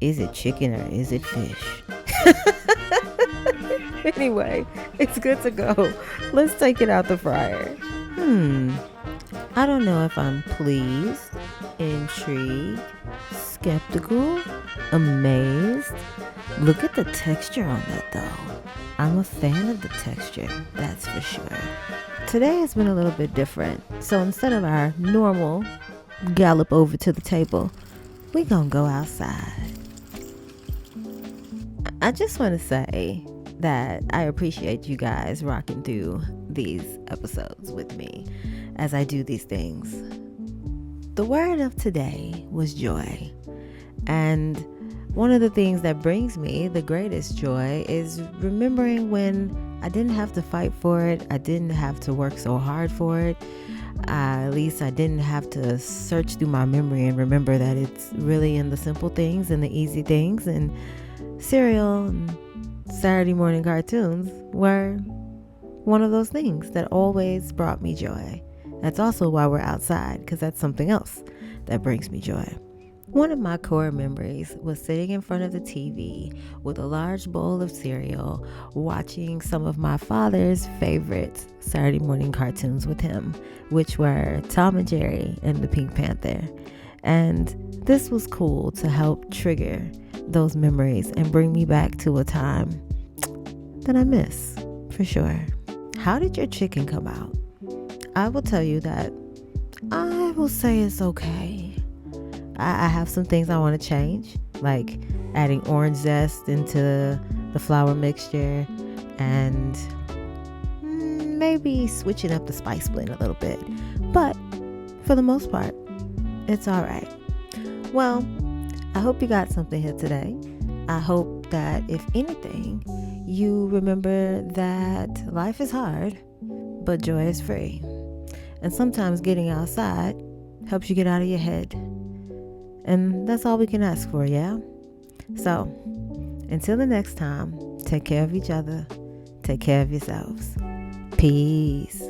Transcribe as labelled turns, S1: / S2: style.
S1: Is it chicken or is it fish? Anyway, it's good to go. Let's take it out the fryer. I don't know if I'm pleased, intrigued, skeptical, amazed. Look at the texture on that though. I'm a fan of the texture, that's for sure. Today has been a little bit different. So instead of our normal gallop over to the table, we gonna go outside. I just want to say that I appreciate you guys rocking through these episodes with me as I do these things. The word of today was joy. And one of the things that brings me the greatest joy is remembering when I didn't have to fight for it. I didn't have to work so hard for it. At least I didn't have to search through my memory and remember that it's really in the simple things and the easy things. And cereal and Saturday morning cartoons were one of those things that always brought me joy. That's also why we're outside, because that's something else that brings me joy. One of my core memories was sitting in front of the TV with a large bowl of cereal, watching some of my father's favorite Saturday morning cartoons with him, which were Tom and Jerry and the Pink Panther. And this was cool to help trigger those memories and bring me back to a time that I miss, for sure. How did your chicken come out? I will tell you that I will say it's okay. I have some things I want to change, like adding orange zest into the flour mixture and maybe switching up the spice blend a little bit. But for the most part, it's all right. Well, I hope you got something here today. I hope that if anything, you remember that life is hard, but joy is free. And sometimes getting outside helps you get out of your head. And that's all we can ask for, yeah? So, until the next time, take care of each other. Take care of yourselves. Peace.